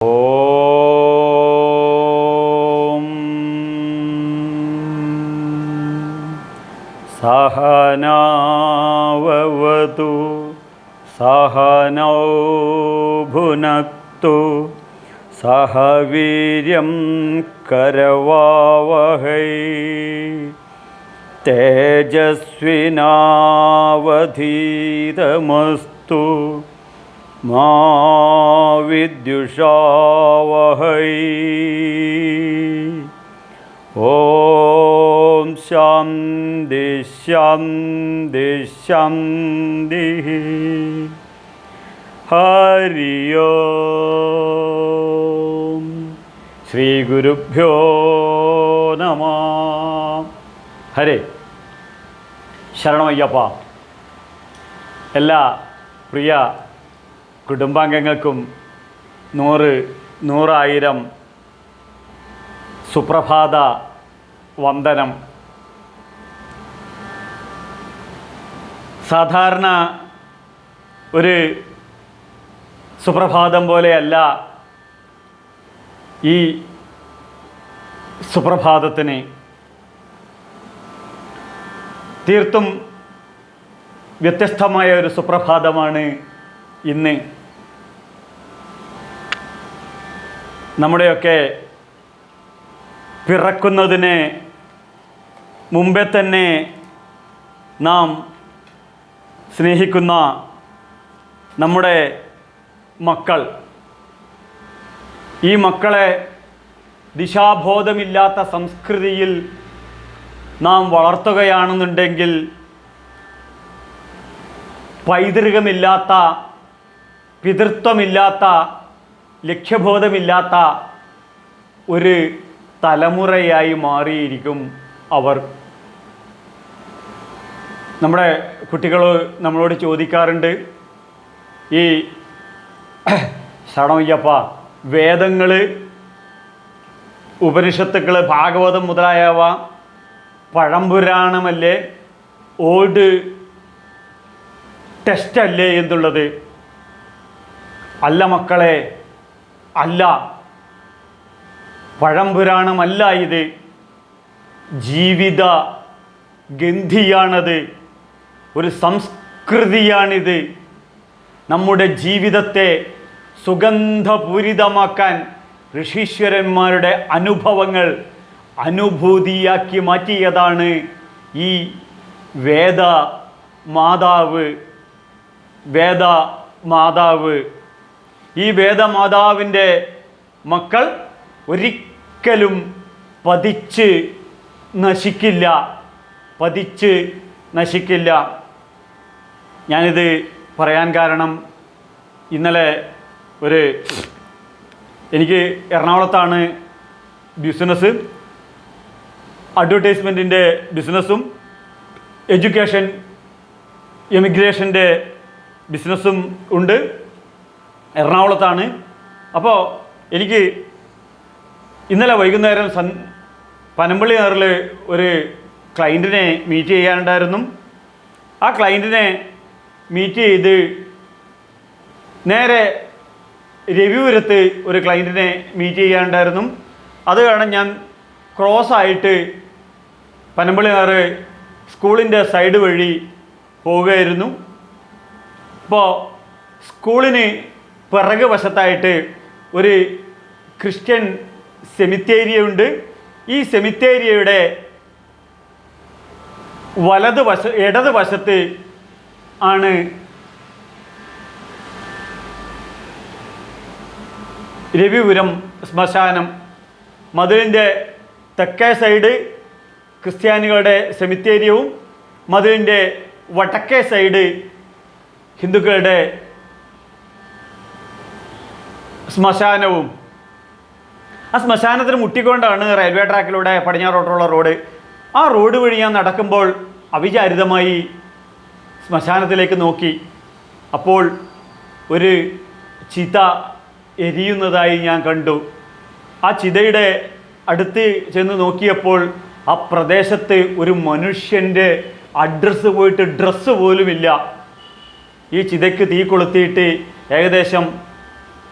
ഓം സഹനാവവതു സഹനൗ ഭുനക്തു സഹ വീര്യം കരവാവഹൈ തേജസ്വിനാവധീതമസ്തു മാ വിദ്യുഷാവഹൈ. ഓം ശാന്തി ശാന്തി ശാന്തി. ഹരി ഓം. ശ്രീ ഗുരുഭ്യോ നമഃ. ഹരേ ശരണമയ്യപ്പ. എല്ലാ പ്രിയ കുടുംബാംഗങ്ങൾക്കും നൂറായിരം സുപ്രഭാത വന്ദനം. സാധാരണ ഒരു സുപ്രഭാതം പോലെയല്ല ഈ സുപ്രഭാതത്തിന്. തീർത്തും വ്യത്യസ്തമായ ഒരു സുപ്രഭാതമാണ് ഇന്ന്. നമ്മുടെയൊക്കെ പിറക്കുന്നതിന് മുമ്പേ തന്നെ നാം സ്നേഹിക്കുന്ന നമ്മുടെ മക്കൾ, ഈ മക്കളെ ദിശാബോധമില്ലാത്ത സംസ്കൃതിയിൽ നാം വളർത്തുകയാണെന്നുണ്ടെങ്കിൽ പൈതൃകമില്ലാത്ത, പിതൃത്വമില്ലാത്ത, ലക്ഷ്യബോധമില്ലാത്ത ഒരു തലമുറയായി മാറിയിരിക്കും അവർ. നമ്മുടെ കുട്ടികൾ നമ്മളോട് ചോദിക്കാറുണ്ട്, ഈ ശരണമയ്യപ്പ, വേദങ്ങൾ, ഉപനിഷത്തുക്കൾ, ഭാഗവതം മുതലായവ പഴംപുരാണമല്ലേ, ഓൾഡ് ടെസ്റ്റ് അല്ലേ എന്നുള്ളത്. അല്ല മക്കളെ, അല്ല, പഴംപുരാണമല്ല ഇത്. ജീവിത ഗന്ധിയാണത്, ഒരു സംസ്കൃതിയാണിത്. നമ്മുടെ ജീവിതത്തെ സുഗന്ധപൂരിതമാക്കാൻ ഋഷീശ്വരന്മാരുടെ അനുഭവങ്ങൾ അനുഭൂതിയാക്കി മാറ്റിയതാണ് ഈ വേദമാതാവ്. ഈ വേദമാതാവിൻ്റെ മക്കൾ ഒരിക്കലും പതിച്ച് നശിക്കില്ല. ഞാനിത് പറയാൻ കാരണം, ഇന്നലെ എനിക്ക് എറണാകുളത്താണ് ബിസിനസ്, അഡ്വർടൈസ്മെൻറ്റിൻ്റെ ബിസിനസ്സും എഡ്യൂക്കേഷൻ എമിഗ്രേഷൻ്റെ ബിസിനസ്സും ഉണ്ട്. എറണാകുളത്താണ്. അപ്പോൾ എനിക്ക് ഇന്നലെ വൈകുന്നേരം പനമ്പള്ളി നഗറിൽ ഒരു ക്ലയൻറ്റിനെ മീറ്റ് ചെയ്യാനുണ്ടായിരുന്നു. ആ ക്ലയൻറ്റിനെ മീറ്റ് ചെയ്ത് നേരെ രവിപുരത്ത് ഒരു ക്ലയൻറ്റിനെ മീറ്റ് ചെയ്യാനുണ്ടായിരുന്നു. അത് കാരണം ഞാൻ ക്രോസായിട്ട് പനമ്പള്ളി നഗർ സ്കൂളിൻ്റെ സൈഡ് വഴി പോവുകയായിരുന്നു. അപ്പോൾ സ്കൂളിന് പിറകു വശത്തായിട്ട് ഒരു ക്രിസ്ത്യൻ സെമിത്തേരിയ ഉണ്ട്. ഈ സെമിത്തേരിയയുടെ ഇടത് വശത്ത് ആണ് രവിപുരം ശ്മശാനം. മതിലിൻ്റെ തെക്കേ സൈഡ് ക്രിസ്ത്യാനികളുടെ സെമിത്തേരിയവും മതിലിൻ്റെ വടക്കേ സൈഡ് ഹിന്ദുക്കളുടെ ശ്മശാനവും. ആ ശ്മശാനത്തിന് മുട്ടിക്കൊണ്ടാണ് റെയിൽവേ ട്രാക്കിലൂടെ പടിഞ്ഞാറോട്ടുള്ള റോഡ്. ആ റോഡ് വഴി ഞാൻ നടക്കുമ്പോൾ അവിചാരിതമായി ശ്മശാനത്തിലേക്ക് നോക്കി. അപ്പോൾ ഒരു ചിത എരിയുന്നതായി ഞാൻ കണ്ടു. ആ ചിതയുടെ അടുത്ത് ചെന്ന് നോക്കിയപ്പോൾ ആ പ്രദേശത്ത് ഒരു മനുഷ്യൻ്റെ അഡ്രസ്സ് പോയിട്ട് ഡ്രസ്സ് പോലുമില്ല. ഈ ചിതയ്ക്ക് തീ കൊളുത്തിയിട്ട് ഏകദേശം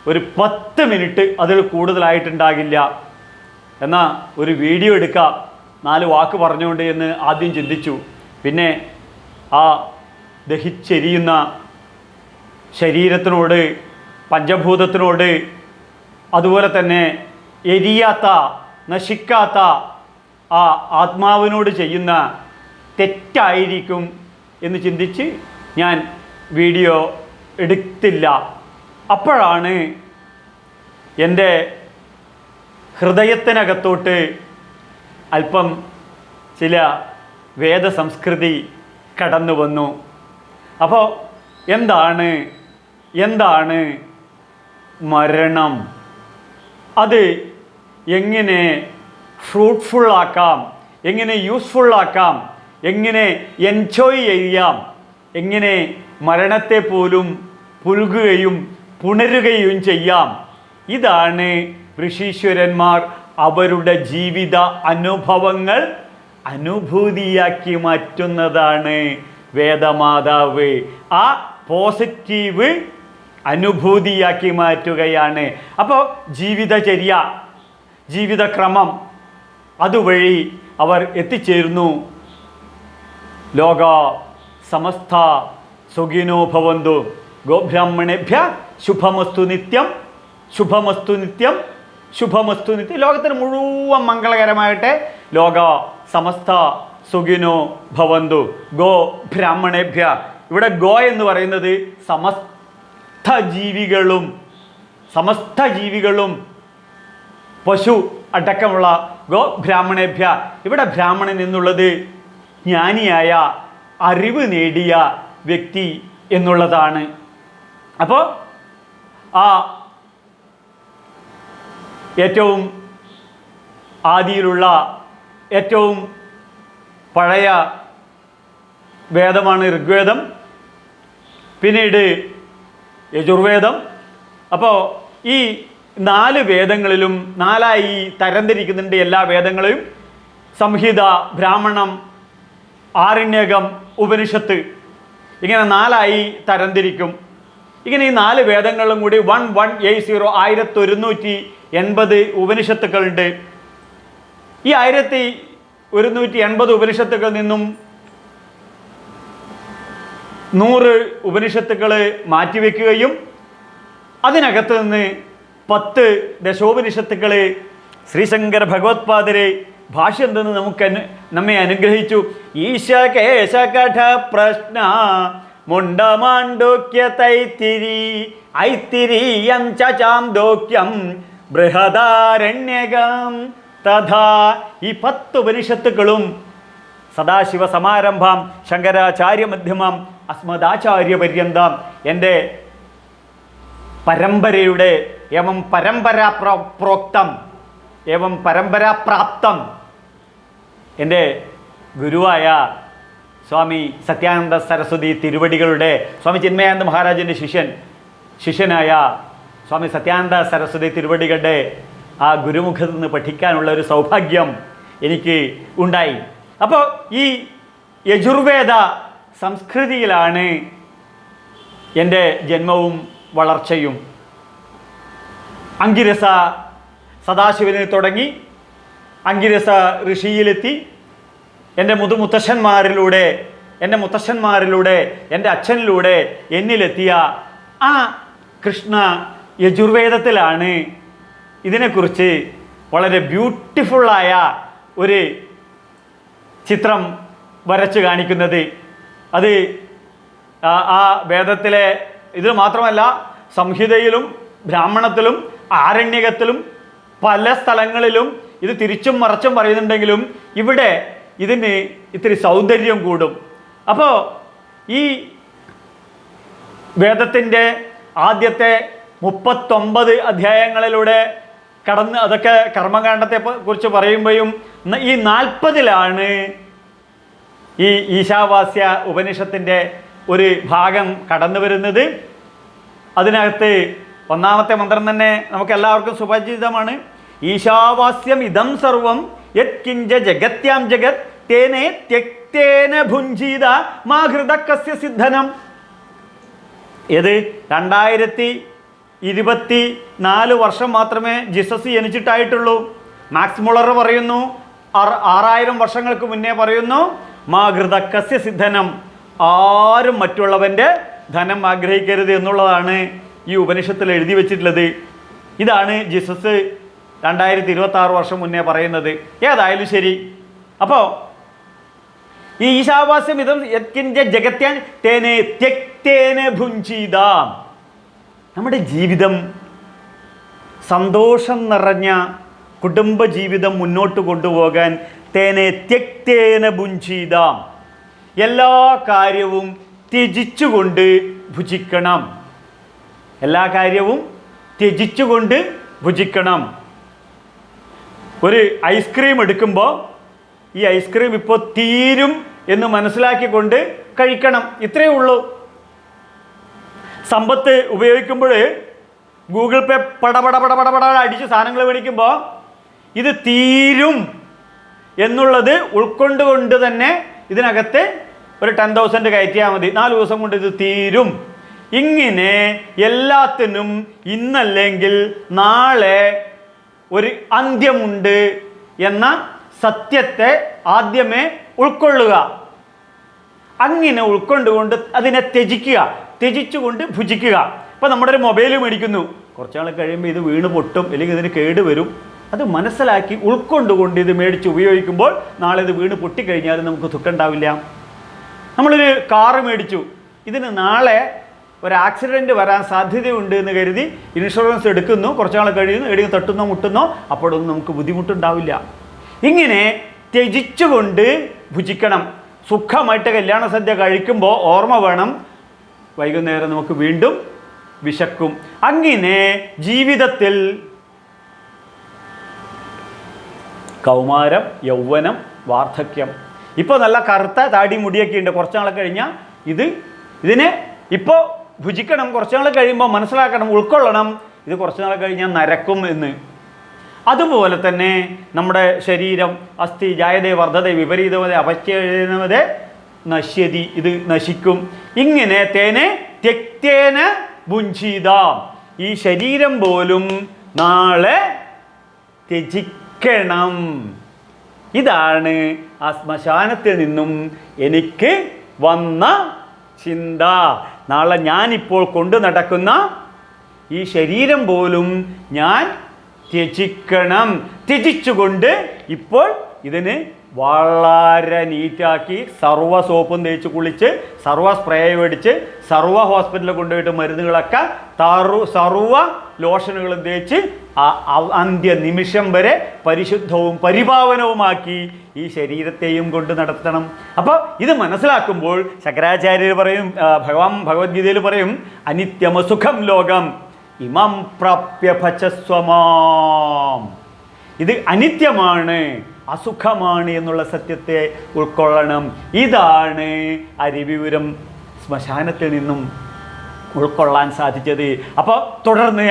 ഒരു 10 മിനിറ്റ് അതിൽ കൂടുതലായിട്ടുണ്ടാകില്ല. എന്നാൽ ഒരു വീഡിയോ എടുക്കാം 4 വാക്ക് പറഞ്ഞുകൊണ്ട് എന്ന് ആദ്യം ചിന്തിച്ചു. പിന്നെ ആ ദഹിച്ചെരിയുന്ന ശരീരത്തിനോട്, പഞ്ചഭൂതത്തിനോട്, അതുപോലെ തന്നെ എരിയാത്ത, നശിക്കാത്ത ആ ആത്മാവിനോട് ചെയ്യുന്ന തെറ്റായിരിക്കും എന്ന് ചിന്തിച്ച് ഞാൻ വീഡിയോ എടുത്തില്ല. അപ്പോഴാണ് എൻ്റെ ഹൃദയത്തിനകത്തോട്ട് അല്പം ചില വേദസംസ്കൃതി കടന്നു വന്നു. അപ്പോൾ എന്താണ് മരണം? അത് എങ്ങനെ ഫ്രൂട്ട്ഫുള്ളാക്കാം, എങ്ങനെ യൂസ്ഫുള്ളാക്കാം, എങ്ങനെ എൻജോയ് ചെയ്യാം, എങ്ങനെ മരണത്തെ പോലും പുൽകുകയും പുണരുകയും ചെയ്യാം. ഇതാണ് ഋഷീശ്വരന്മാർ അവരുടെ ജീവിത അനുഭവങ്ങൾ അനുഭൂതിയാക്കി മാറ്റുന്നതാണ് വേദമാതാവ്. ആ പോസിറ്റീവ് അനുഭൂതിയാക്കി മാറ്റുകയാണ്. അപ്പോൾ ജീവിതചര്യ, ജീവിതക്രമം അതുവഴി അവർ എത്തിച്ചേരുന്നു. ലോക സമസ്ത സുഖിനോ ഭവന്തു, ഗോബ്രാഹ്മണേഭ്യ ശുഭമസ്തു നിത്യം, ശുഭമസ്തു നിത്യം, ശുഭമസ്തു നിത്യം. ലോകത്തിന് മുഴുവൻ മംഗളകരമായിട്ട് ലോക സമസ്ത സുഖിനോ ഭവന്തു, ഗോ ബ്രാഹ്മണേഭ്യ. ഇവിടെ ഗോ എന്ന് പറയുന്നത് സമസ്ത ജീവികളും പശു അടക്കമുള്ള ഗോ ബ്രാഹ്മണേഭ്യ. ഇവിടെ ബ്രാഹ്മണൻ എന്നുള്ളത് ജ്ഞാനിയായ, അറിവ് നേടിയ വ്യക്തി എന്നുള്ളതാണ്. അപ്പോൾ ആ ഏറ്റവും ആദിയിലുള്ള ഏറ്റവും പഴയ വേദമാണ് ഋഗ്വേദം, പിന്നീട് യജുർവേദം. അപ്പോൾ ഈ 4 വേദങ്ങളിലും 4ആയി തരംതിരിക്കുന്നുണ്ട് എല്ലാ വേദങ്ങളെയും. സംഹിത, ബ്രാഹ്മണം, ആരണ്യകം, ഉപനിഷത്ത്, ഇങ്ങനെ 4ആയി തരംതിരിക്കും. ഇങ്ങനെ ഈ 4 വേദങ്ങളും കൂടി 1180 1180 ഉപനിഷത്തുക്കളുണ്ട്. ഈ 1180 ഉപനിഷത്തുക്കളിൽ നിന്നും 100 ഉപനിഷത്തുക്കൾ മാറ്റിവെക്കുകയും അതിനകത്ത് നിന്ന് 10 ദശോപനിഷത്തുക്കൾ ശ്രീശങ്കര ഭഗവത്പാദരെ ഭാഷ്യം തന്ന് നമ്മെ അനുഗ്രഹിച്ചു. ഈശകേശകഠ പ്രശ്ന മുണ്ടമാണ്ഡോക്യ തൈത്തിരി ഐത്തിരീയം ചാംദോക്യം ബൃഹദാരണ്യകം തഥാ. ഈ 10 ഉപനിഷത്തുക്കളും സദാശിവ സമാരംഭം ശങ്കരാചാര്യ മധ്യമം അസ്മദാചാര്യ പര്യന്തം എൻ്റെ പരമ്പരയുടെ ഏവം പരമ്പരാ പ്രോക്തം ഏവം പരമ്പരാപ്രാപ്തം എൻ്റെ ഗുരുവായ സ്വാമി സത്യാനന്ദ സരസ്വതി തിരുവടികളുടെ, സ്വാമി ചിന്മയാനന്ദ മഹാരാജൻ്റെ ശിഷ്യനായ സ്വാമി സത്യാനന്ദ സരസ്വതി തിരുവടികളുടെ ആ ഗുരുമുഖത്ത് നിന്ന് പഠിക്കാനുള്ള ഒരു സൗഭാഗ്യം എനിക്ക് ഉണ്ടായി. അപ്പോൾ ഈ യജുർവേദ സംസ്കൃതിയിലാണ് എൻ്റെ ജന്മവും വളർച്ചയും. അങ്കിരസ സദാശിവനെ തുടങ്ങി അങ്കിരസ ഋഷിയിലെത്തി എൻ്റെ മുത്തശ്ശന്മാരിലൂടെ എൻ്റെ അച്ഛനിലൂടെ എന്നിലെത്തിയ ആ കൃഷ്ണ യജുർവേദത്തിലാണ് ഇതിനെക്കുറിച്ച് വളരെ ബ്യൂട്ടിഫുള്ളായ ഒരു ചിത്രം വരച്ച് കാണിക്കുന്നത്. അത് ആ വേദത്തിലെ ഇത് മാത്രമല്ല, സംഹിതയിലും ബ്രാഹ്മണത്തിലും ആരണ്യകത്തിലും പല സ്ഥലങ്ങളിലും ഇത് തിരിച്ചും മറച്ചും പറയുന്നുണ്ടെങ്കിലും ഇവിടെ ഇതിന് ഇത്തിരി സൗന്ദര്യം കൂടും. അപ്പോൾ ഈ വേദത്തിൻ്റെ ആദ്യത്തെ 39 അധ്യായങ്ങളിലൂടെ കടന്ന് അതൊക്കെ കർമ്മകാണ്ഡത്തെ കുറിച്ച് പറയുമ്പോഴും ഈ 40ലാണ് ഈ ഈശാവാസ്യ ഉപനിഷത്തിൻ്റെ ഒരു ഭാഗം കടന്നു വരുന്നത്. അതിനകത്ത് 1ാമത്തെ മന്ത്രം തന്നെ നമുക്ക് എല്ലാവർക്കും സുപരിചിതമാണ്. ഈശാവാസ്യം ഇദം സർവം യത് കിഞ്ച ജഗത്യാം ജഗത് തേനേ ത്യക്തേന ഭുഞ്ജീത മാ ഹൃദ കസ്യ സിദ്ധനം. ഇത് 24 വർഷം മാത്രമേ ജീസസ് ജനിച്ചിട്ടായിട്ടുള്ളൂ. മാക്സ് മുള്ളർ പറയുന്നു 6000 വർഷങ്ങൾക്ക് മുന്നേ പറയുന്നു മാകൃതക്കസ്യ സിദ്ധനം, ആരും മറ്റുള്ളവൻ്റെ ധനം ആഗ്രഹിക്കരുത് എന്നുള്ളതാണ് ഈ ഉപനിഷത്തിൽ എഴുതി വച്ചിട്ടുള്ളത്. ഇതാണ് ജീസസ് 2026 വർഷം മുന്നേ പറയുന്നത്. ഏതായാലും ശരി. അപ്പോൾ ഈ ഈശാവാസ്യം ഇതം യത്കിഞ്ച ജഗത്യാൻ തേനെ ത്യക്തേന ഭുഞ്ചീത, നമ്മുടെ ജീവിതം സന്തോഷം നിറഞ്ഞ കുടുംബജീവിതം മുന്നോട്ട് കൊണ്ടുപോകാൻ തേനെ ത്യക്തേന ഭുഞ്ചീത, എല്ലാ കാര്യവും ത്യജിച്ചുകൊണ്ട് ഭുജിക്കണം. എല്ലാ കാര്യവും ത്യജിച്ചുകൊണ്ട് ഭുജിക്കണം. ഒരു ഐസ്ക്രീം എടുക്കുമ്പോൾ ഈ ഐസ്ക്രീം ഇപ്പോൾ തീരും എന്ന് മനസ്സിലാക്കിക്കൊണ്ട് കഴിക്കണം. ഇത്രയേ ഉള്ളൂ. സമ്പത്ത് ഉപയോഗിക്കുമ്പോൾ ഗൂഗിൾ പേ പടപട അടിച്ച് സാധനങ്ങൾ മേടിക്കുമ്പോൾ ഇത് തീരും എന്നുള്ളത് ഉൾക്കൊണ്ടുകൊണ്ട് തന്നെ ഇതിനകത്ത് ഒരു 10,000 കയറ്റിയാൽ മതി. 4 ദിവസം കൊണ്ട് ഇത് തീരും. ഇങ്ങനെ എല്ലാത്തിനും ഇന്നല്ലെങ്കിൽ നാളെ ഒരു അന്ത്യമുണ്ട് എന്ന സത്യത്തെ ആദ്യമേ ഉൾക്കൊള്ളുക. അങ്ങനെ ഉൾക്കൊണ്ടുകൊണ്ട് അതിനെ ത്യജിച്ചുകൊണ്ട് ഭുജിക്കുക. ഇപ്പം നമ്മുടെ ഒരു മൊബൈൽ മേടിക്കുന്നു, കുറച്ച് നാൾ കഴിയുമ്പോൾ ഇത് വീണ് പൊട്ടും, അല്ലെങ്കിൽ ഇതിന് കേട് വരും. അത് മനസ്സിലാക്കി ഉൾക്കൊണ്ടുകൊണ്ട് ഇത് മേടിച്ച് ഉപയോഗിക്കുമ്പോൾ നാളെ ഇത് വീണ് പൊട്ടിക്കഴിഞ്ഞാലും നമുക്ക് ദുഃഖമുണ്ടാവില്ല. നമ്മളൊരു കാറ് മേടിച്ചു, ഇതിന് നാളെ ഒരു ആക്സിഡൻറ്റ് വരാൻ സാധ്യതയുണ്ട് എന്ന് കരുതി ഇൻഷുറൻസ് എടുക്കുന്നു, കുറച്ച് നാൾ കഴിയുന്നു, എവിടെയും തട്ടുന്നോ മുട്ടുന്നോ, അപ്പോഴൊന്നും നമുക്ക് ബുദ്ധിമുട്ടുണ്ടാവില്ല. ഇങ്ങനെ ത്യജിച്ചുകൊണ്ട് ഭുജിക്കണം. സുഖമായിട്ട് കല്യാണ സദ്യ കഴിക്കുമ്പോൾ ഓർമ്മ വേണം, വൈകുന്നേരം നമുക്ക് വീണ്ടും വിശക്കും. അങ്ങനെ ജീവിതത്തിൽ കൗമാരം, യൗവനം, വാർദ്ധക്യം, ഇപ്പോൾ നല്ല കറുത്ത താടി മുടിയൊക്കെ ഉണ്ട്, കുറച്ച് നാൾ കഴിഞ്ഞാൽ ഇതിനെ ഇപ്പോൾ ഭുജിക്കണം, കുറച്ച് നാൾ കഴിയുമ്പോൾ മനസ്സിലാക്കണം, ഉൾക്കൊള്ളണം, ഇത് കുറച്ച് നാൾ കഴിഞ്ഞാൽ നരക്കും എന്ന്. അതുപോലെ തന്നെ നമ്മുടെ ശരീരം അസ്ഥി ജായതേ വർദ്ധതേ വിപരീതമതേ അപശ്യനവതേ നശ്യതി, ഇത് നശിക്കും. ഇങ്ങനെ തേനെ ത്യക്തേന ഭുഞ്ചീത, ഈ ശരീരം പോലും നാളെ ത്യജിക്കണം. ഇതാണ് ആ ശ്മശാനത്തിൽ നിന്നും എനിക്ക് വന്ന ചിന്ത. നാളെ ഞാനിപ്പോൾ കൊണ്ടു നടക്കുന്ന ഈ ശരീരം പോലും ഞാൻ ത്യജിക്കണം. ത്യജിച്ചുകൊണ്ട് ഇപ്പോൾ ഇതിന് വളരെ നീറ്റാക്കി സർവ്വ സോപ്പും തേച്ച് കുളിച്ച്, സർവ്വ സ്പ്രേ മേടിച്ച്, സർവ്വ ഹോസ്പിറ്റലിൽ കൊണ്ടുപോയിട്ട് മരുന്നുകളൊക്കെ സർവ്വ ലോഷനുകളും തേച്ച് അന്ത്യ നിമിഷം വരെ പരിശുദ്ധവും പരിപാവനവുമാക്കി ഈ ശരീരത്തെയും കൊണ്ട് നടത്തണം. അപ്പോൾ ഇത് മനസ്സിലാക്കുമ്പോൾ ശങ്കരാചാര്യർ പറയും, ഭഗവത്ഗീതയിൽ പറയും, അനിത്യമസുഖം ലോകം ഇമം പ്രാപ്യ ഭജസ്വമാം. ഇത് അനിത്യമാണ്, അസുഖമാണ് എന്നുള്ള സത്യത്തെ ഉൾക്കൊള്ളണം. ഇതാണ് അരിവിപുരം ശ്മശാനത്തിൽ നിന്നും ഉൾക്കൊള്ളാൻ സാധിച്ചത്. അപ്പോൾ തുടർന്ന്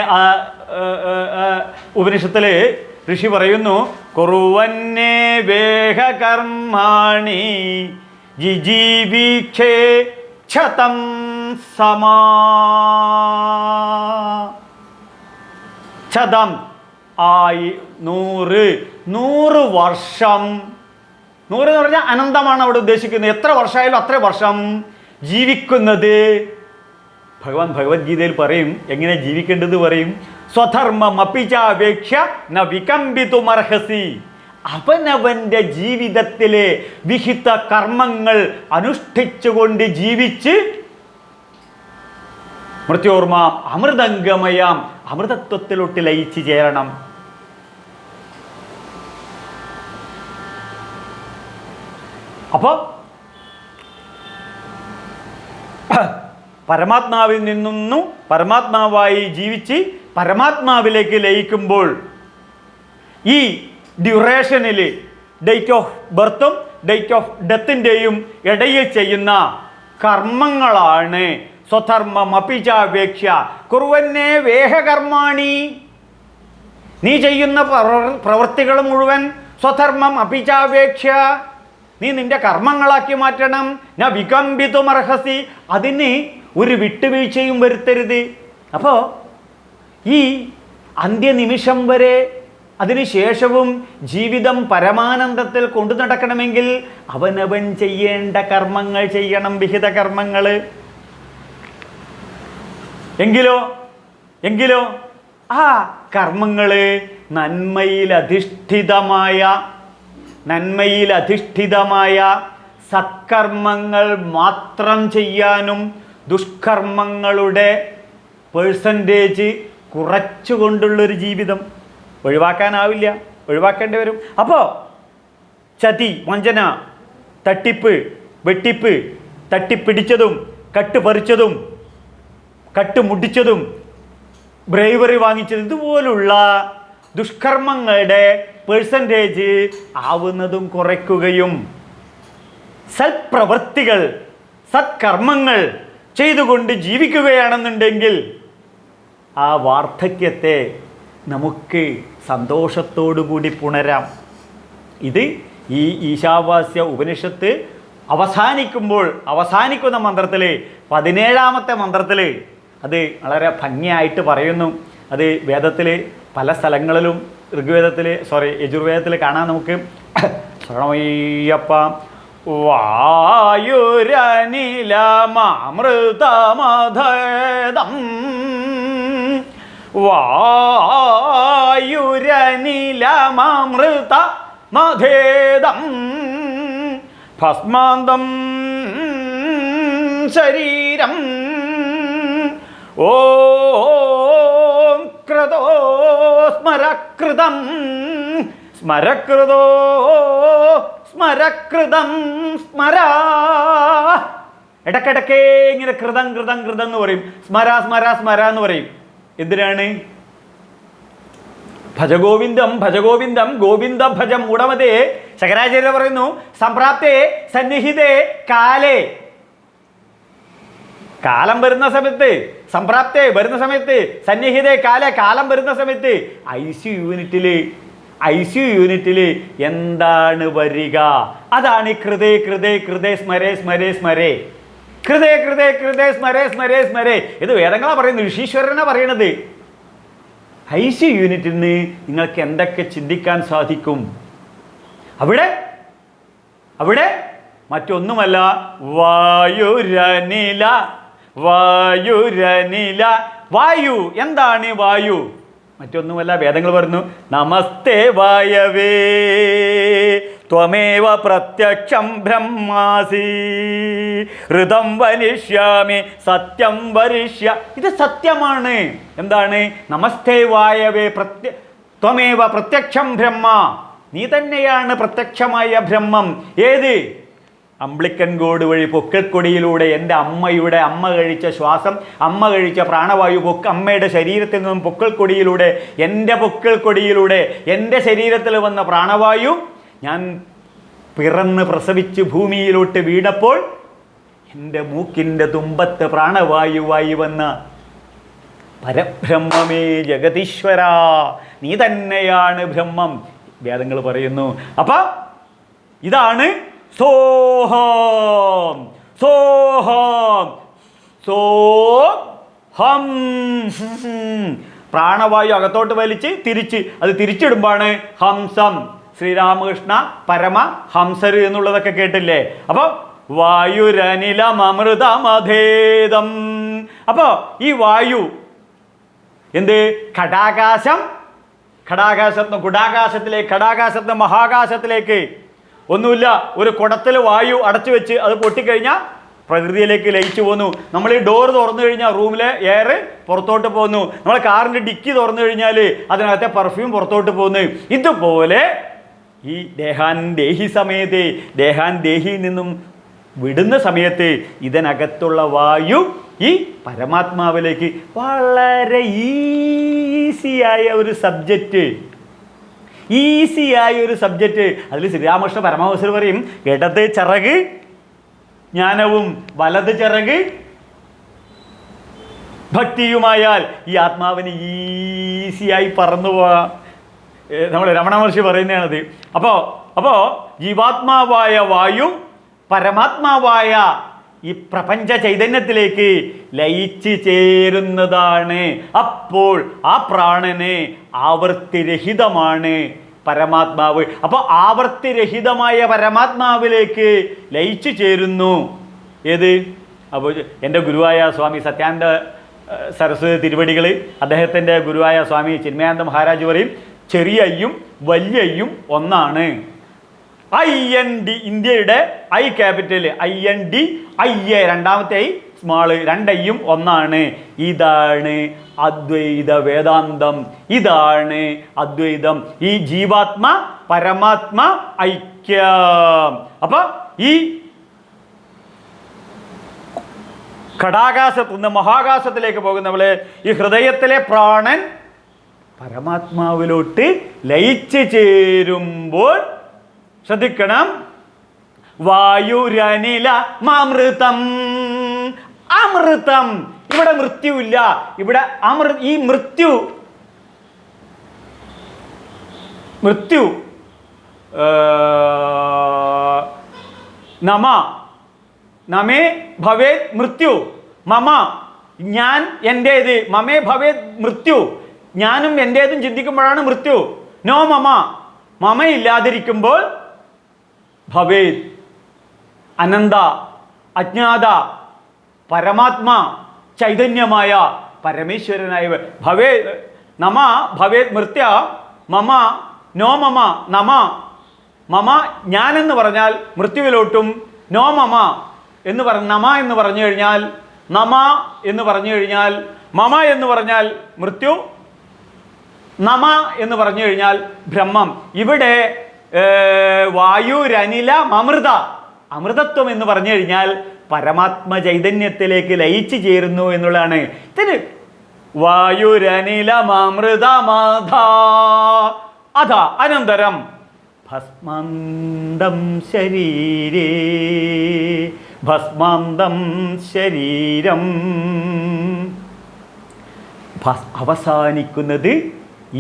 ഉപനിഷത്തിൽ ഋഷി പറയുന്നു, കുറുവന്നേ വേഹ കർമാണി ജിജീവീക്ഷേ ക്ഷതം സമാ. ക്ഷതം 100 വർഷം. 100 എന്ന് പറഞ്ഞാൽ അനന്തമാണ് അവിടെ ഉദ്ദേശിക്കുന്നത്. എത്ര വർഷമായാലും അത്ര വർഷം ജീവിക്കുന്നത്. ഭഗവത്ഗീതയിൽ പറയും എങ്ങനെ ജീവിക്കേണ്ടത് പറയും. സ്വധർമ്മം അപിചാപേക്ഷ ന വികമ്പിതുമർഹസി. അവനവൻ്റെ ജീവിതത്തിലെ വിഹിത കർമ്മങ്ങൾ അനുഷ്ഠിച്ചുകൊണ്ട് ജീവിച്ച് മൃത്യോർമ്മ അമൃതംഗമയാം, അമൃതത്വത്തിലോട്ട് ലയിച്ച് ചേരണം. അപ്പോൾ പരമാത്മാവിൽ നിന്നും പരമാത്മാവായി ജീവിച്ച് പരമാത്മാവിലേക്ക് ലയിക്കുമ്പോൾ ഈ ഡ്യൂറേഷനിൽ ഡേറ്റ് ഓഫ് ബർത്തും ഡേറ്റ് ഓഫ് ഡെത്തിൻ്റെയും ഇടയിൽ ചെയ്യുന്ന കർമ്മങ്ങളാണ് സ്വധർമ്മം അപിചാപേക്ഷ കുറുവന്നേ വേഹകർമാണി. നീ ചെയ്യുന്ന പ്രവൃത്തികൾ മുഴുവൻ സ്വധർമ്മം അപിചാപേക്ഷ, നീ നിന്റെ കർമ്മങ്ങളാക്കി മാറ്റണം. ന വികമ്പിതുമർഹസി, അതിന് ഒരു വിട്ടുവീഴ്ചയും വരുത്തരുത്. അപ്പോൾ ഈ അന്ത്യനിമിഷം വരെ അതിനുശേഷവും ജീവിതം പരമാനന്ദത്തിൽ കൊണ്ടു നടക്കണമെങ്കിൽ അവനവൻ ചെയ്യേണ്ട കർമ്മങ്ങൾ ചെയ്യണം, വിഹിത കർമ്മങ്ങൾ. എങ്കിലോ ആ കർമ്മങ്ങൾ നന്മയിലധിഷ്ഠിതമായ സത്കർമ്മങ്ങൾ മാത്രം ചെയ്യാനും ദുഷ്കർമ്മങ്ങളുടെ പെർസെൻറ്റേജ് കുറച്ചുകൊണ്ടുള്ളൊരു ജീവിതം ഒഴിവാക്കാനാവില്ല, ഒഴിവാക്കേണ്ടി വരും. അപ്പോൾ ചതി, വഞ്ചന, തട്ടിപ്പ്, വെട്ടിപ്പ്, തട്ടിപ്പിടിച്ചതും കട്ടുപറിച്ചതും കട്ടുമുട്ടിച്ചതും ബ്രൈവറി വാങ്ങിച്ചത്, ഇതുപോലുള്ള ദുഷ്കർമ്മങ്ങളുടെ പെർസെൻറ്റേജ് ആവുന്നതും കുറയ്ക്കുകയും സത്പ്രവൃത്തികൾ, സത്കർമ്മങ്ങൾ ചെയ്തുകൊണ്ട് ജീവിക്കുകയാണെന്നുണ്ടെങ്കിൽ ആ വാർദ്ധക്യത്തെ നമുക്ക് സന്തോഷത്തോടുകൂടി പുണരാം. ഇത് ഈ ഈശാവാസ്യ ഉപനിഷത്ത് അവസാനിക്കുന്ന മന്ത്രത്തിൽ 17ാമത്തെ മന്ത്രത്തിൽ അത് വളരെ ഭംഗിയായിട്ട് പറയുന്നു. അത് വേദത്തിൽ പല സ്ഥലങ്ങളിലും യജുർവേദത്തിൽ കാണാൻ നമുക്ക്. ശ്രവണമയ്യപ്പ വായുരനിലമൃതമധേദം വായുരനിലമൃതമധേദം ഭസ്മാന്തം ശരീരം ഓം ക്രതോ സ്മരകൃതം സ്മരകൃതം സ്മര. ഇടക്കിടക്കേ ഇങ്ങനെ കൃതം കൃതം കൃതം എന്ന് പറയും, സ്മര സ്മര സ്മര എന്ന് പറയും. എന്തിനാണ്? ഭജഗോവിന്ദം ഭജഗോവിന്ദം ഗോവിന്ദ ഭജം മൂഢമതേ. ശങ്കരാചാര്യ പറയുന്നു, സംപ്രാപ്തേ സന്നിഹിതേ കാലേ. കാലം വരുന്ന സമയത്ത്, സംപ്രാപ്തേ വരുന്ന സമയത്ത്, സന്നിഹിതേ കാലേ കാലം വരുന്ന സമയത്ത് ICU യൂണിറ്റിൽ എന്താണ് വരിക? അതാണ് കൃതേ കൃതേ കൃതേ സ്മരേ സ്മരേ സ്മരേ, കൃതേ കൃതേ കൃതേ സ്മരേ സ്മരേ സ്മരേ. ഇത് വേദങ്ങളാ പറയുന്നത്, ഋഷീശ്വരനാ പറയണത്. ICU യൂണിറ്റിൽ നിന്ന് നിങ്ങൾക്ക് എന്തൊക്കെ ചിന്തിക്കാൻ സാധിക്കും? അവിടെ മറ്റൊന്നുമല്ല, വായുരനില. വായു എന്താണ്? വായു മറ്റൊന്നുമല്ല, വേദങ്ങൾ പറഞ്ഞു, നമസ്തേ വായവേ ത്വമേവ പ്രത്യക്ഷം ബ്രഹ്മാസി ഋതം വരിഷ്യാമി സത്യം വരിഷ്യ. ഇത് സത്യമാണ്. എന്താണ്? നമസ്തേ വായവേ ത്വമേവ പ്രത്യക്ഷം ബ്രഹ്മ. നീ തന്നെയാണ് പ്രത്യക്ഷമായ ബ്രഹ്മം. ഏത്? അംബ്ലിക്കൻ ഗോഡ് വഴി പൊക്കിൾക്കൊടിയിലൂടെ എൻ്റെ അമ്മ കഴിച്ച ശ്വാസം, അമ്മ കഴിച്ച പ്രാണവായു അമ്മയുടെ ശരീരത്തിൽ നിന്നും പൊക്കിൾക്കൊടിയിലൂടെ, എൻ്റെ ശരീരത്തിൽ വന്ന പ്രാണവായു ഞാൻ പിറന്ന് പ്രസവിച്ച് ഭൂമിയിലോട്ട് വീണപ്പോൾ എൻ്റെ മൂക്കിൻ്റെ തുമ്പത്ത് പ്രാണവായുവായി വന്ന പരബ്രഹ്മമേ ജഗതീശ്വര, നീ തന്നെയാണ് ബ്രഹ്മം. വേദങ്ങൾ പറയുന്നു. അപ്പം ഇതാണ് സോഹം സോഹം സോഹം. പ്രാണവായു അകത്തോട്ട് വലിച്ച് അത് തിരിച്ചിടുമ്പാണ് ഹംസം. ശ്രീരാമകൃഷ്ണ പരമ ഹംസര് എന്നുള്ളതൊക്കെ കേട്ടില്ലേ? അപ്പോൾ വായുരനിലമൃതമധേദം. അപ്പോൾ ഈ വായു എന്ത്? ഘടാകാശത്ത് മഹാകാശത്തിലേക്ക് ഒന്നുമില്ല, ഒരു കുടത്തിൽ വായു അടച്ചു വെച്ച് അത് പൊട്ടിക്കഴിഞ്ഞാൽ പ്രകൃതിയിലേക്ക് ലയിച്ചു പോന്നു. നമ്മൾ ഈ ഡോർ തുറന്നു കഴിഞ്ഞാൽ റൂമിലെ എയർ പുറത്തോട്ട് പോകുന്നു. നമ്മൾ കാറിൻ്റെ ഡിക്കി തുറന്നു കഴിഞ്ഞാൽ അതിനകത്തെ പെർഫ്യൂം പുറത്തോട്ട് പോകുന്നു. ഇതുപോലെ ഈ ദേഹിയിൽ നിന്നും വിടുന്ന സമയത്ത് ഇതിനകത്തുള്ള വായു ഈ പരമാത്മാവിലേക്ക് വളരെ ഈസിയായ ഒരു സബ്ജക്റ്റ്. അതിൽ ശ്രീരാമകൃഷ്ണ പരമഹംസർ പറയും, ഇടത് ചിറക് ജ്ഞാനവും വലത് ചിറക് ഭക്തിയുമായാൽ ഈ ആത്മാവിന് ഈസിയായി പറന്നു പോകാം. നമ്മൾ രമണ മഹർഷി പറയുന്നതാണത്. അപ്പോൾ ജീവാത്മാവായ വായു പരമാത്മാവായ ഈ പ്രപഞ്ച ചൈതന്യത്തിലേക്ക് ലയിച്ചു ചേരുന്നതാണ്. അപ്പോൾ ആ പ്രാണന് ആവർത്തിരഹിതമാണ് പരമാത്മാവ്. അപ്പോൾ ആവർത്തിരഹിതമായ പരമാത്മാവിലേക്ക് ലയിച്ചു ചേരുന്നു. ഏത്? അപ്പോൾ എൻ്റെ ഗുരുവായ സ്വാമി സത്യാനന്ദ സരസ്വതി തിരുവടികൾ, അദ്ദേഹത്തിൻ്റെ ഗുരുവായ സ്വാമി ചിന്മയാനന്ദ മഹാരാജ് പറയും, ചെറിയ ഐയും വലിയ ഐയും ഒന്നാണ്. IND, ഇന്ത്യയുടെ I ക്യാപിറ്റൽ IND, IA രണ്ടാമത്തെ ഐ സ്മാള്, രണ്ടയ്യും ഒന്നാണ്. ഇതാണ് അദ്വൈത വേദാന്തം, ഇതാണ് അദ്വൈതം, ഈ ജീവാത്മ പരമാത്മ ഐക്യം. അപ്പൊ ഈ ഘടാകാശത്തുനിന്ന് മഹാകാശത്തിലേക്ക് പോകുന്നവള് ഈ ഹൃദയത്തിലെ പ്രാണൻ പരമാത്മാവിലോട്ട് ലയിച്ചു ചേരുമ്പോൾ ശ്രദ്ധിക്കണം, വായുരനില മാമൃതം. അമൃതം. ഇവിടെ മൃത്യുവില്ല. ഇവിടെ ഈ മൃത്യു നമേ ഭവേത് മൃത്യു മമ, ഞാൻ എൻ്റേത്, മമേ ഭവേത് മൃത്യു, ഞാനും എൻ്റേതും ചിന്തിക്കുമ്പോഴാണ് മൃത്യു. നോ മമ, മമയില്ലാതിരിക്കുമ്പോൾ ഭവേത് അനന്ത അജ്ഞാത പരമാത്മാ ചൈതന്യമായ പരമേശ്വരനായ ഭവേ നമ ഭവേത് മൃത്യ മമ നോ മമ നമ. മമ ഞാനെന്ന് പറഞ്ഞാൽ മൃത്യുവിലോട്ടും, നോ മമ എന്ന് നമ എന്ന് പറഞ്ഞു കഴിഞ്ഞാൽ, നമ എന്ന് പറഞ്ഞു കഴിഞ്ഞാൽ, മമ എന്ന് പറഞ്ഞാൽ മൃത്യു, നമ എന്ന് പറഞ്ഞു കഴിഞ്ഞാൽ ബ്രഹ്മം. ഇവിടെ വായുരനില അമൃത, അമൃതത്വം എന്ന് പറഞ്ഞു കഴിഞ്ഞാൽ പരമാത്മ ചൈതന്യത്തിലേക്ക് ലയിച്ചു ചേരുന്നു എന്നുള്ളതാണ്. ഇതിന് വായുരനില അമൃതമാധ അധ അനന്തരം ഭസ്മാന്തം ശരീരേ, ഭസ്മാന്തം ശരീരം. അവസാനിക്കുന്നത്,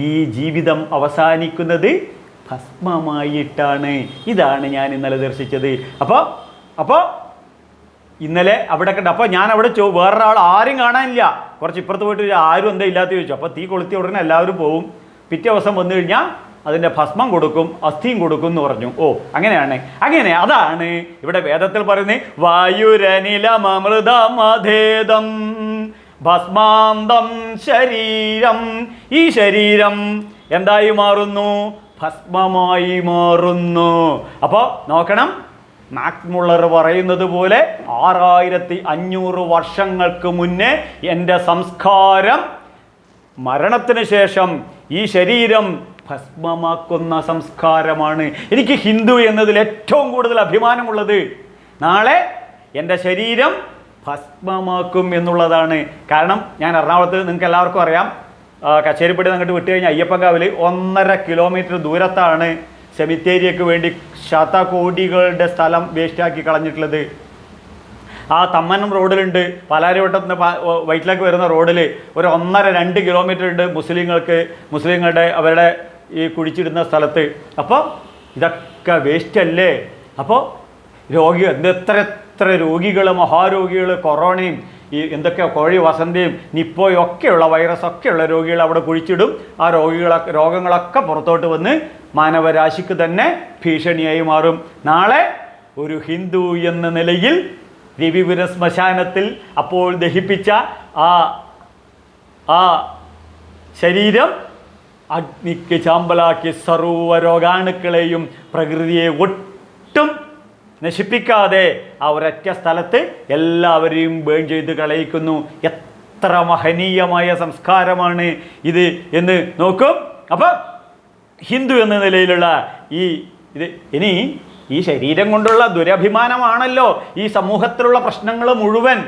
ഈ ജീവിതം അവസാനിക്കുന്നത് ഭസ്മമായിട്ടാണ്. ഇതാണ് ഞാൻ ഇന്നലെ ദർശിച്ചത്. അപ്പോൾ ഇന്നലെ അവിടെ കണ്ട, അപ്പോൾ ഞാൻ അവിടെ വേറൊരാൾ ആരും കാണാനില്ല. കുറച്ച് ഇപ്പുറത്ത് പോയിട്ട് ആരും എന്താ ഇല്ലാത്ത ചോദിച്ചു. അപ്പോൾ തീ കൊളുത്തി ഉടനെ എല്ലാവരും പോവും. പിറ്റേ ദിവസം വന്നു കഴിഞ്ഞാൽ അതിൻ്റെ ഭസ്മം കൊടുക്കും, അസ്ഥിയും കൊടുക്കും എന്ന് പറഞ്ഞു. ഓ അങ്ങനെയാണ്. അതാണ് ഇവിടെ വേദത്തിൽ പറയുന്നത്, വായുരനിലമൃതമധേദം ഭസ്മാന്തം ശരീരം. ഈ ശരീരം എന്തായി മാറുന്നു? ഭസ്മമായി മാറുന്നു. അപ്പോൾ നോക്കണം, മാക്സ് മുള്ളർ പറയുന്നത് പോലെ 6500 വർഷങ്ങൾക്ക് മുന്നേ എൻ്റെ സംസ്കാരം, മരണത്തിന് ശേഷം ഈ ശരീരം ഭസ്മമാക്കുന്ന സംസ്കാരമാണ്. എനിക്ക് ഹിന്ദു എന്നതിൽ ഏറ്റവും കൂടുതൽ അഭിമാനമുള്ളത് നാളെ എൻ്റെ ശരീരം ഭസ്മമാക്കും എന്നുള്ളതാണ്. കാരണം ഞാൻ എറണാകുളത്ത്, നിങ്ങൾക്ക് എല്ലാവർക്കും അറിയാം, കച്ചേരിപ്പടി അങ്ങോട്ട് വിട്ട് കഴിഞ്ഞാൽ അയ്യപ്പൻകാവിൽ 1.5 കിലോമീറ്റർ ദൂരത്താണ് സെമിത്തേരിയക്ക് വേണ്ടി ശതകോടികളുടെ സ്ഥലം വേസ്റ്റാക്കി കളഞ്ഞിട്ടുള്ളത്. ആ തമ്മനം റോഡിലുണ്ട്, പാലാരിവട്ടത്തിന് വൈറ്റിലേക്ക് വരുന്ന റോഡിൽ ഒരു 1.5-2 കിലോമീറ്റർ ഉണ്ട് മുസ്ലിങ്ങളുടെ അവരുടെ ഈ കുഴിച്ചിടുന്ന സ്ഥലത്ത്. അപ്പോൾ ഇതൊക്കെ വേസ്റ്റ് അല്ലേ? അപ്പോൾ എത്ര രോഗികൾ, മഹാരോഗികൾ, കൊറോണയും ഈ എന്തൊക്കെ കോഴി വസന്തയും നിപ്പോയും ഒക്കെയുള്ള വൈറസൊക്കെയുള്ള രോഗികൾ അവിടെ കുഴിച്ചിടും. ആ രോഗങ്ങളൊക്കെ പുറത്തോട്ട് വന്ന് മാനവരാശിക്ക് തന്നെ ഭീഷണിയായി മാറും. നാളെ ഒരു ഹിന്ദു എന്ന നിലയിൽ രവിപുര ശ്മശാനത്തിൽ അപ്പോൾ ദഹിപ്പിച്ച ആ ശരീരം അഗ്നിക്ക് ചാമ്പലാക്കി സർവ്വ രോഗാണുക്കളെയും പ്രകൃതിയെ ഒട്ടും നശിപ്പിക്കാതെ ആ ഒരൊറ്റ സ്ഥലത്ത് എല്ലാവരെയും ബേൺ ചെയ്ത് കളയിക്കുന്നു. എത്ര മഹനീയമായ സംസ്കാരമാണ് ഇത് എന്ന് നോക്കും. അപ്പം ഹിന്ദു എന്ന നിലയിലുള്ള ഇനി ഈ ശരീരം കൊണ്ടുള്ള ദുരഭിമാനമാണല്ലോ ഈ സമൂഹത്തിലുള്ള പ്രശ്നങ്ങൾ മുഴുവൻ.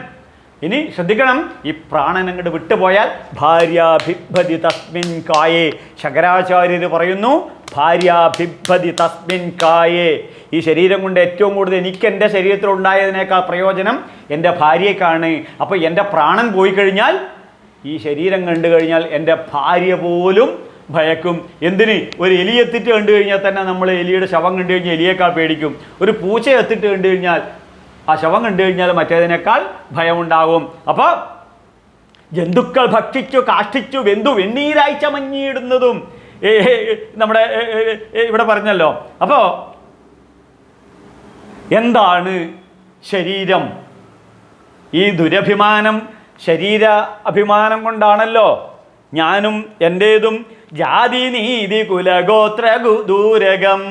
ഇനി ശ്രദ്ധിക്കണം, ഈ പ്രാണൻ അങ്ങോട്ട് വിട്ടുപോയാൽ ഭാര്യാഭിഭതി തസ്മിൻ കായേ. ശങ്കരാചാര്യർ പറയുന്നു, ഭാര്യാഭിഭതി തസ്മിൻ കായേ. ഈ ശരീരം കൊണ്ട് ഏറ്റവും കൂടുതൽ എനിക്ക് എൻ്റെ ശരീരത്തിൽ ഉണ്ടായതിനേക്കാൾ പ്രയോജനം എൻ്റെ ഭാര്യയ്ക്കാണ്. അപ്പോൾ എൻ്റെ പ്രാണൻ പോയി കഴിഞ്ഞാൽ, ഈ ശരീരം കണ്ടു കഴിഞ്ഞാൽ എൻ്റെ ഭാര്യ പോലും ഭയക്കും. എന്തിന്? ഒരു എലി എത്തിട്ട് കണ്ടു കഴിഞ്ഞാൽ തന്നെ നമ്മൾ എലിയുടെ ശവം കണ്ടു കഴിഞ്ഞാൽ എലിയേക്കാൾ പേടിക്കും. ഒരു പൂച്ച എത്തിട്ട് കണ്ടു കഴിഞ്ഞാൽ ആ ശവം കണ്ടു കഴിഞ്ഞാൽ മറ്റേതിനേക്കാൾ ഭയമുണ്ടാകും. അപ്പോൾ ജന്തുക്കൾ ഭക്ഷിച്ചു കാഷ്ടിച്ചു വെന്തു വെണ്ണീരായി ചമഞ്ഞിടുന്നതും നമ്മുടെ ഇവിടെ പറഞ്ഞല്ലോ. അപ്പോൾ എന്താണ് ശരീരം? ഈ ദുരഭിമാനം ശരീര അഭിമാനം കൊണ്ടാണല്ലോ. ഞാനും എൻ്റേതും ജാതി നീതി കുലഗോത്ര ദൂരകം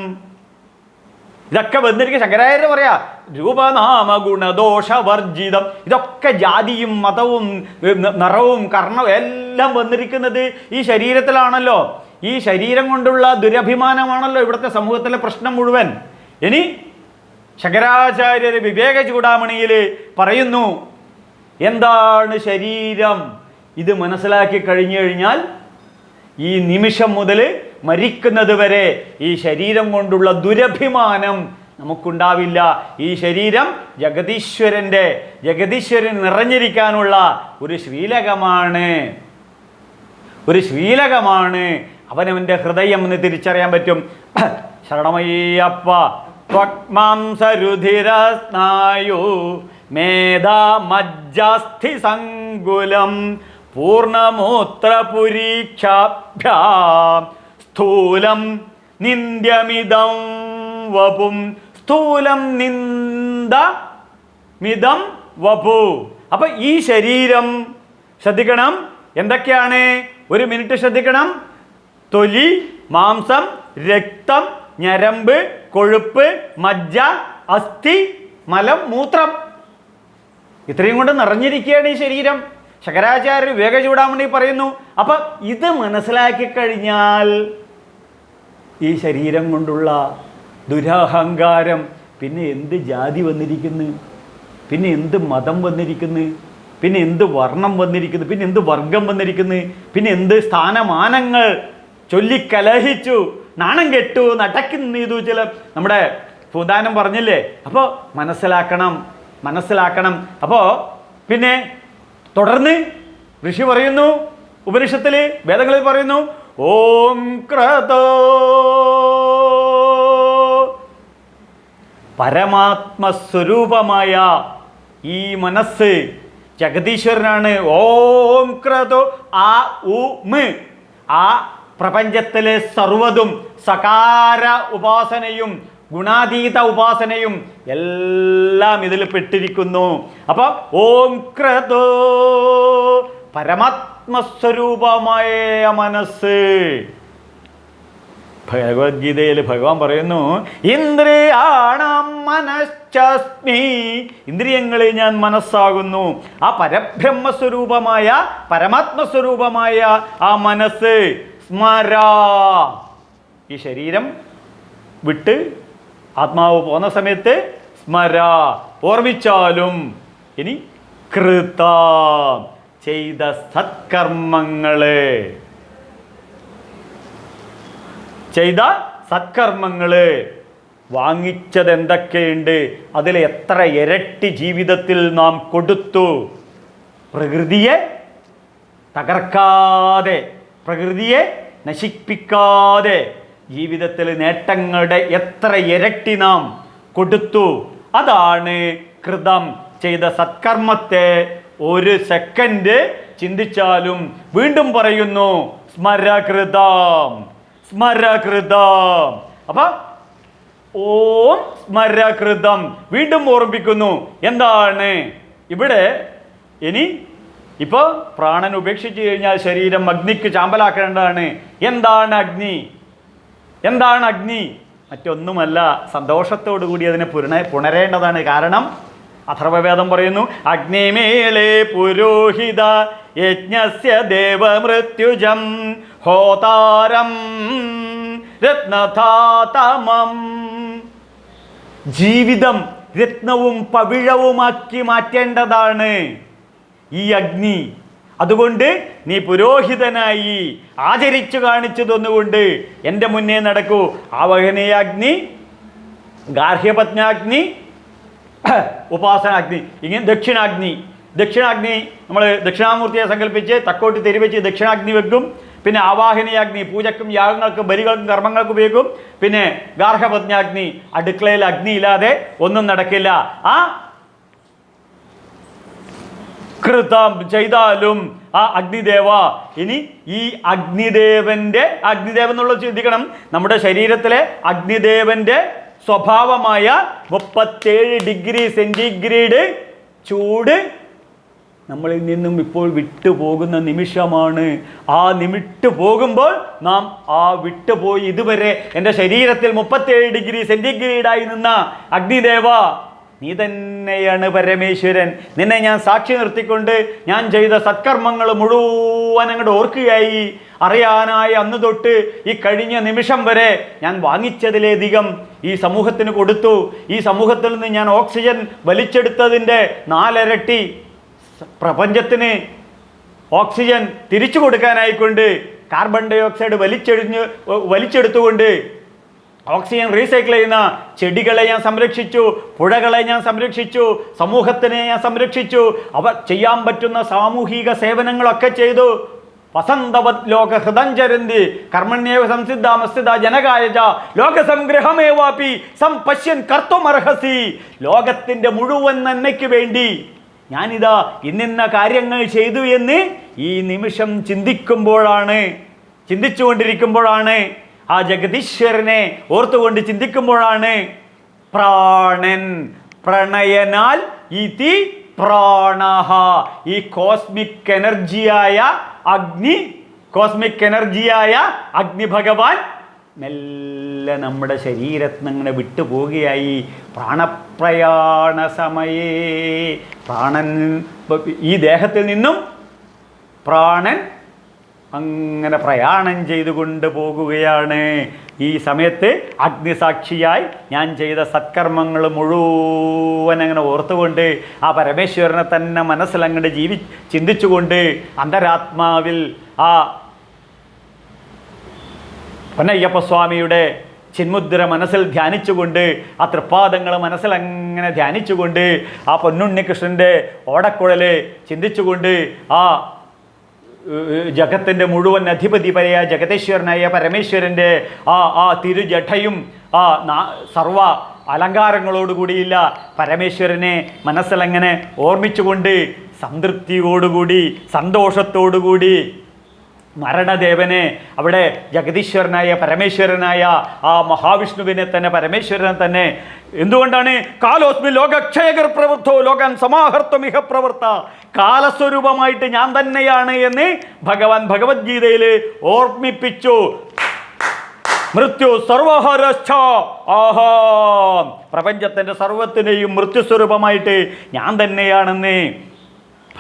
ഇതൊക്കെ വന്നിരിക്കുക. ശങ്കരാചാര്യ പറയാ രൂപനാമ ഗുണദോഷവർജിതം. ഇതൊക്കെ ജാതിയും മതവും നിറവും കർണവും എല്ലാം വന്നിരിക്കുന്നത് ഈ ശരീരത്തിലാണല്ലോ. ഈ ശരീരം കൊണ്ടുള്ള ദുരഭിമാനമാണല്ലോ ഇവിടുത്തെ സമൂഹത്തിലെ പ്രശ്നം മുഴുവൻ. ഇനി ശങ്കരാചാര്യർ വിവേക ചൂടാമണിയിൽ പറയുന്നു എന്താണ് ശരീരം. ഇത് മനസ്സിലാക്കി കഴിഞ്ഞു കഴിഞ്ഞാൽ ഈ നിമിഷം മുതൽ മരിക്കുന്നത് വരെ ഈ ശരീരം കൊണ്ടുള്ള ദുരഭിമാനം നമുക്കുണ്ടാവില്ല. ഈ ശരീരം ജഗദീശ്വരൻ നിറഞ്ഞിരിക്കാനുള്ള ഒരു ശ്രീലകമാണ്. അവനവൻ്റെ ഹൃദയം എന്ന് തിരിച്ചറിയാൻ പറ്റും. ശരണമയ്യപ്പ ത്വക്മാംസരുധിരസ്നായു മേധാ മജ്ജാസ്ഥി സങ്കുലം പൂർണ്ണമൂത്രപുരീക്ഷാഭ്യാം സ്ഥൂലം നിന്ദ്യമിദം വപും സ്ഥൂലം നിന്ദമിദം വപു. അപ്പൊ ഈ ശരീരം ശ്രദ്ധിക്കണം. എന്തൊക്കെയാണ്? ഒരു മിനിറ്റ് ശ്രദ്ധിക്കണം. തൊലി, മാംസം, രക്തം, ഞരമ്പ്, കൊഴുപ്പ്, മജ്ജ, അസ്ഥി, മലം, മൂത്രം. ഇത്രയും കൊണ്ട് നിറഞ്ഞിരിക്കുകയാണ് ഈ ശരീരം. ശങ്കരാചാര്യർ വിവേക ചൂടാമണി പറയുന്നു. അപ്പൊ ഇത് മനസ്സിലാക്കി കഴിഞ്ഞാൽ ഈ ശരീരം കൊണ്ടുള്ള ദുരഹങ്കാരം, പിന്നെ എന്ത് ജാതി വന്നിരിക്കുന്നു, പിന്നെ എന്ത് മതം വന്നിരിക്കുന്നു, പിന്നെ എന്ത് വർണ്ണം വന്നിരിക്കുന്നു, പിന്നെ എന്ത് വർഗം വന്നിരിക്കുന്നു, പിന്നെ എന്ത് സ്ഥാനമാനങ്ങൾ ചൊല്ലിക്കലഹിച്ചു നാണം കെട്ടു നടക്കുന്നു ചെയ്തു ചില നമ്മുടെ ഭൂദാനം പറഞ്ഞില്ലേ. അപ്പോൾ മനസ്സിലാക്കണം. അപ്പോൾ പിന്നെ തുടർന്ന് ഋഷി പറയുന്നു, ഉപനിഷത്തിൽ വേദങ്ങളിൽ പറയുന്നു, ഓം ക്രതോ പരമാത്മസ്വരൂപമായ ഈ മനസ്സ് ജഗദീശ്വരനാണ്. ഓം ക്രതോ ആ പ്രപഞ്ചത്തിലെ സർവ്വതും സകാര ഉപാസനയും ഗുണാതീത ഉപാസനയും എല്ലാം ഇതിൽ പെട്ടിരിക്കുന്നു. അപ്പൊ ഓം ക്രതോ പരമാത്മസ്വരൂപമായ മനസ്സ്. ഭഗവത്ഗീതയിൽ ഭഗവാൻ പറയുന്നു, ഇന്ദ്രിയാണാം മനശ്ചസ്മി, ഇന്ദ്രിയങ്ങളെ ഞാൻ മനസ്സാകുന്നു. ആ പരബ്രഹ്മസ്വരൂപമായ പരമാത്മസ്വരൂപമായ ആ മനസ്സ് സ്മരാ. ഈ ശരീരം വിട്ട് ആത്മാവ് പോകുന്ന സമയത്ത് സ്മരാ, ഓർമ്മിച്ചാലും. ഇനി കൃത, ചെയ്ത സത്കർമ്മങ്ങള് വാങ്ങിച്ചത് എന്തൊക്കെയുണ്ട്, അതിൽ എത്ര ഇരട്ടി ജീവിതത്തിൽ നാം കൊടുത്തു. പ്രകൃതിയെ തകർക്കാതെ, പ്രകൃതിയെ നശിപ്പിക്കാതെ ജീവിതത്തിൽ നേട്ടങ്ങളുടെ എത്ര ഇരട്ടി നാം കൊടുത്തു. അതാണ് കൃതം. ചെയ്ത സത്കർമ്മത്തെ ഒരു സെക്കൻഡ് ചിന്തിച്ചാലും വീണ്ടും പറയുന്നു സ്മരകൃതം. അപ്പൊ ഓം സ്മരകൃതം വീണ്ടും ഓർമ്മിപ്പിക്കുന്നു. എന്താണ് ഇവിടെ? ഇനി ഇപ്പോൾ പ്രാണൻ ഉപേക്ഷിച്ചു കഴിഞ്ഞാൽ ശരീരം അഗ്നിക്ക് ചാമ്പലാക്കേണ്ടതാണ്. എന്താണ് അഗ്നി? മറ്റൊന്നുമല്ല, സന്തോഷത്തോടു കൂടി അതിനെ പുണരേണ്ടതാണ്. കാരണം അഥർവവേദം പറയുന്നു, അഗ്നിമേളേ പുരോഹിത യജ്ഞസ്യ ദേവമൃത്യുജം ഹോതാരം രത്നധാതമം. ജീവിതം രത്നവും പവിഴവുമാക്കി മാറ്റേണ്ടതാണ് ഈ അഗ്നി. അതുകൊണ്ട് നീ പുരോഹിതനായി ആചരിച്ചു കാണിച്ചു തന്നുകൊണ്ട് എൻ്റെ മുന്നേ നടക്കൂ. ആവഹനീയാഗ്നി, ഗാർഹ്യപത്നാഗ്നി, ഉപാസനാഗ്നി, ഇങ്ങനെ ദക്ഷിണാഗ്നി നമ്മൾ ദക്ഷിണാമൂർത്തിയെ സങ്കല്പിച്ച് തക്കോട്ട് തെരുവെച്ച് ദക്ഷിണാഗ്നി വെക്കും. പിന്നെ ആവാഹനീയാഗ്നി പൂജക്കും യാഗങ്ങൾക്കും ബലികൾക്കും കർമ്മങ്ങൾക്കും ഉപയോഗിക്കും. പിന്നെ ഗാർഹപത്നാഗ്നി, അടുക്കളയിൽ അഗ്നി ഇല്ലാതെ ഒന്നും നടക്കില്ല. ആ കൃതം ചെയ്താലും ആ അഗ്നിദേവ, ഇനി ഈ അഗ്നിദേവൻ എന്നുള്ളത് ചിന്തിക്കണം, നമ്മുടെ ശരീരത്തിലെ അഗ്നിദേവന്റെ സ്വഭാവമായ 37 ഡിഗ്രി സെന്റിഗ്രേഡ് ചൂട് നമ്മളിൽ നിന്നും ഇപ്പോൾ വിട്ടുപോകുന്ന നിമിഷമാണ്. ആ വിട്ടുപോകുമ്പോൾ നാം വിട്ടുപോയി ഇതുവരെ എൻ്റെ ശരീരത്തിൽ 37 ഡിഗ്രി സെന്റിഗ്രേഡായി നിന്ന അഗ്നിദേവ, നീ തന്നെയാണ് പരമേശ്വരൻ. നിന്നെ ഞാൻ സാക്ഷി നിർത്തിക്കൊണ്ട് ഞാൻ ചെയ്ത സത്കർമ്മങ്ങൾ മുഴുവൻ അങ്ങോട്ട് ഓർക്കുകയായി. അറിയാനായി അന്ന് തൊട്ട് ഈ കഴിഞ്ഞ നിമിഷം വരെ ഞാൻ വാങ്ങിച്ചതിലധികം ഈ സമൂഹത്തിന് കൊടുത്തു. ഈ സമൂഹത്തിൽ നിന്ന് ഞാൻ ഓക്സിജൻ വലിച്ചെടുത്തതിൻ്റെ 4 ഇരട്ടി പ്രപഞ്ചത്തിന് ഓക്സിജൻ തിരിച്ചു കൊടുക്കാനായിക്കൊണ്ട് കാർബൺ ഡൈ ഓക്സൈഡ് വലിച്ചെടുത്തുകൊണ്ട് ഓക്സിജൻ റീസൈക്കിൾ ചെയ്യുന്ന ചെടികളെ ഞാൻ സംരക്ഷിച്ചു, പുഴകളെ ഞാൻ സംരക്ഷിച്ചു, സമൂഹത്തിനെ ഞാൻ സംരക്ഷിച്ചു. അവർ ചെയ്യാൻ പറ്റുന്ന സാമൂഹിക സേവനങ്ങളൊക്കെ ചെയ്തു. വസന്തവത് ലോക ഹൃദഞ്ചരന്തി കർമ്മണ്യേവ സംസിദ്ധാമസ്ഥിത ജനകായജ ലോകസംഗ്രഹമേവാപി സംപശ്യൻ കർത്തുമർഹസി. ലോകത്തിൻ്റെ മുഴുവൻ നന്മയ്ക്ക് വേണ്ടി ഞാനിതാ ഇന്നിന്ന കാര്യങ്ങൾ ചെയ്തു എന്ന് ഈ നിമിഷം ചിന്തിച്ചുകൊണ്ടിരിക്കുമ്പോഴാണ്, ആ ജഗദീശ്വരനെ ഓർത്തുകൊണ്ട് ചിന്തിക്കുമ്പോഴാണ് പ്രാണൻ പ്രണയനാൽ ഇതി പ്രാണഹ, ഈ കോസ്മിക് എനർജിയായ അഗ്നി ഭഗവാൻ മെല്ലെ നമ്മുടെ ശരീരത്തിൽ നിന്ന് വിട്ടുപോകുകയായി. പ്രാണപ്രയാണ സമയേ പ്രാണൻ ഈ ദേഹത്തിൽ നിന്നും പ്രാണൻ അങ്ങനെ പ്രയാണം ചെയ്തുകൊണ്ട് പോകുകയാണ്. ഈ സമയത്ത് അഗ്നിസാക്ഷിയായി ഞാൻ ചെയ്ത സത്കർമ്മങ്ങൾ മുഴുവൻ അങ്ങനെ ഓർത്തുകൊണ്ട് ആ പരമേശ്വരനെ തന്നെ മനസ്സിലങ്ങോട്ട് ചിന്തിച്ചുകൊണ്ട് അന്തരാത്മാവിൽ ആ പൊന്നയ്യപ്പസ്വാമിയുടെ ചിന്മുദ്ര മനസ്സിൽ ധ്യാനിച്ചുകൊണ്ട്, ആ തൃപ്പാദങ്ങൾ മനസ്സിലങ്ങനെ ധ്യാനിച്ചുകൊണ്ട്, ആ പൊന്നുണ്ണികൃഷ്ണൻ്റെ ഓടക്കുഴല് ചിന്തിച്ചുകൊണ്ട്, ആ ജഗത്തിൻ്റെ മുഴുവൻ അധിപതിപരയായ ജഗതീശ്വരനായ പരമേശ്വരൻ്റെ ആ തിരുജഠയും സർവ അലങ്കാരങ്ങളോടുകൂടിയില്ല പരമേശ്വരനെ മനസ്സിലങ്ങനെ ഓർമ്മിച്ചുകൊണ്ട് സംതൃപ്തിയോടുകൂടി സന്തോഷത്തോടുകൂടി മരണദേവനെ, അവിടെ ജഗദീശ്വരനായ പരമേശ്വരനായ ആ മഹാവിഷ്ണുവിനെ തന്നെ, പരമേശ്വരനെ തന്നെ, എന്തുകൊണ്ടാണ് കാലോസ്മി ലോകക്ഷയകർ പ്രവൃത്തോ ലോകാൻ സമാഹർത്തുമിഹ പ്രവൃത്ത, കാലസ്വരൂപമായിട്ട് ഞാൻ തന്നെയാണ് എന്ന് ഭഗവാൻ ഭഗവത്ഗീതയിൽ ഓർമ്മിപ്പിച്ചു. മൃത്യു സർവഹരശ്ച ആഹാം, പ്രപഞ്ചത്തിൻ്റെ സർവത്തിനെയും മൃത്യുസ്വരൂപമായിട്ട് ഞാൻ തന്നെയാണെന്ന്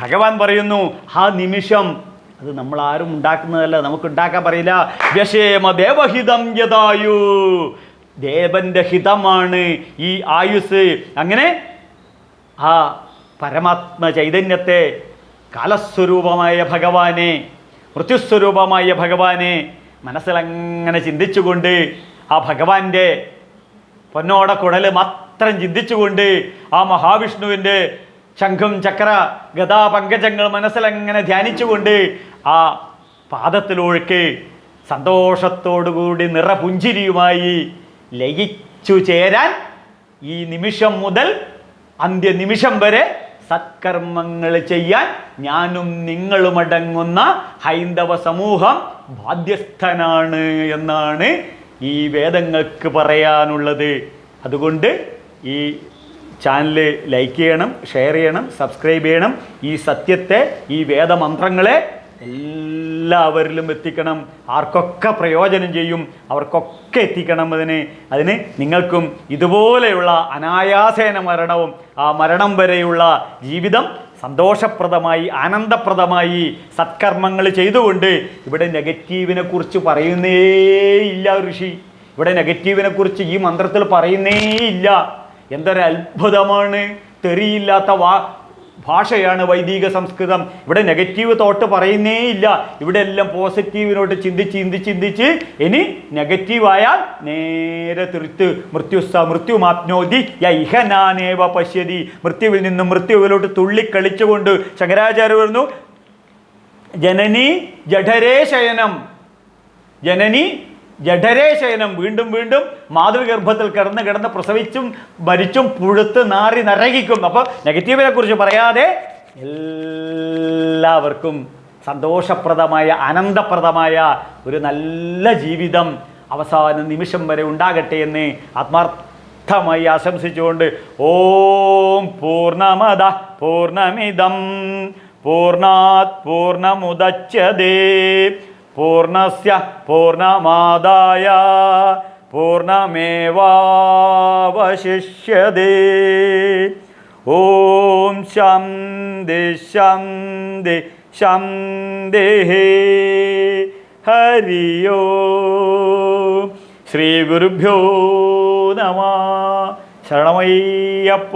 ഭഗവാൻ പറയുന്നു. ആ നിമിഷം അത് നമ്മളാരും ഉണ്ടാക്കുന്നതല്ല, നമുക്ക് ഉണ്ടാക്കാൻ പറയില്ല. വ്യശേമ ദേവഹിതം യദായു, ദേവന്റെ ഹിതമാണ് ഈ ആയുസ്. അങ്ങനെ ആ പരമാത്മ ചൈതന്യത്തെ, കാലസ്വരൂപമായ ഭഗവാനെ, മൃത്യുസ്വരൂപമായ ഭഗവാനെ മനസ്സിലങ്ങനെ ചിന്തിച്ചുകൊണ്ട്, ആ ഭഗവാന്റെ പൊന്നോട കുടല് മാത്രം ചിന്തിച്ചുകൊണ്ട്, ആ മഹാവിഷ്ണുവിൻ്റെ ശംഖും ചക്ര ഗദാ പങ്കജങ്ങൾ മനസ്സിലങ്ങനെ ധ്യാനിച്ചുകൊണ്ട് ആ പാദത്തിലൊഴുക്ക് സന്തോഷത്തോടുകൂടി നിറപുഞ്ചിരിയുമായി ലയിച്ചു ചേരാൻ ഈ നിമിഷം മുതൽ അന്ത്യനിമിഷം വരെ സത്കർമ്മങ്ങൾ ചെയ്യാൻ ഞാനും നിങ്ങളുമടങ്ങുന്ന ഹൈന്ദവ സമൂഹം ബാധ്യസ്ഥനാണ് എന്നാണ് ഈ വേദങ്ങൾക്ക് പറയാനുള്ളത്. അതുകൊണ്ട് ഈ ചാനൽ ലൈക്ക് ചെയ്യണം, ഷെയർ ചെയ്യണം, സബ്സ്ക്രൈബ് ചെയ്യണം. ഈ സത്യത്തെ, ഈ വേദമന്ത്രങ്ങളെ എല്ലാവരിലും എത്തിക്കണം. ആർക്കൊക്കെ പ്രയോജനം ചെയ്യും അവർക്കൊക്കെ എത്തിക്കണം. അതിന് നിങ്ങൾക്കും ഇതുപോലെയുള്ള അനായാസേന മരണവും ആ മരണം വരെയുള്ള ജീവിതം സന്തോഷപ്രദമായി ആനന്ദപ്രദമായി സത്കർമ്മങ്ങൾ ചെയ്തുകൊണ്ട്, ഇവിടെ നെഗറ്റീവിനെ കുറിച്ച് പറയുന്നേ ഇല്ല ഋഷി, ഇവിടെ നെഗറ്റീവിനെ കുറിച്ച് ഈ മന്ത്രത്തിൽ പറയുന്നേ ഇല്ല. എന്തൊരു അത്ഭുതമാണ്! തെറിയില്ലാത്ത ഭാഷയാണ് വൈദിക സംസ്കൃതം. ഇവിടെ നെഗറ്റീവ് തോട്ട് പറയുന്നേ ഇല്ല. ഇവിടെ എല്ലാം പോസിറ്റീവിനോട്ട് ചിന്തിച്ച് ഇനി നെഗറ്റീവായാൽ നേരെ തിരിച്ച് മൃത്യുമാപ്നോതി യൈഹനാനേവ പശ്യതി, മൃത്യുവിൽ നിന്നും മൃത്യുവിലോട്ട് തുള്ളിക്കളിച്ചുകൊണ്ട് ശങ്കരാചാര്യ പറഞ്ഞു, ജനനി ജഠരേ ശയനം, ജനനി ജഠരേ ശയനം, വീണ്ടും വീണ്ടും മാതൃഗർഭത്തിൽ കിടന്ന് പ്രസവിച്ചും മരിച്ചും പുഴുത്ത് നാറി നരകിക്കും. അപ്പോൾ നെഗറ്റീവിനെ കുറിച്ച് പറയാതെ എല്ലാവർക്കും സന്തോഷപ്രദമായ ആനന്ദപ്രദമായ ഒരു നല്ല ജീവിതം അവസാന നിമിഷം വരെ ഉണ്ടാകട്ടെ എന്ന് ആത്മാർത്ഥമായി ആശംസിച്ചുകൊണ്ട് ഓം പൂർണ്ണമദ പൂർണ്ണമിദം പൂർണ്ണാത് പൂർണ്ണമുദച്യതേ പൂർണ്ണസ്യ പൂർണ്ണമാദായ പൂർണ്ണമേവാവശിഷ്യതേ. ഓം ശാന്തി ശാന്തി ശാന്തിഃ. ഹരി ഓം. ശ്രീ ഗുരുഭ്യോ നമഃ. ശരണമയ്യപ്പ.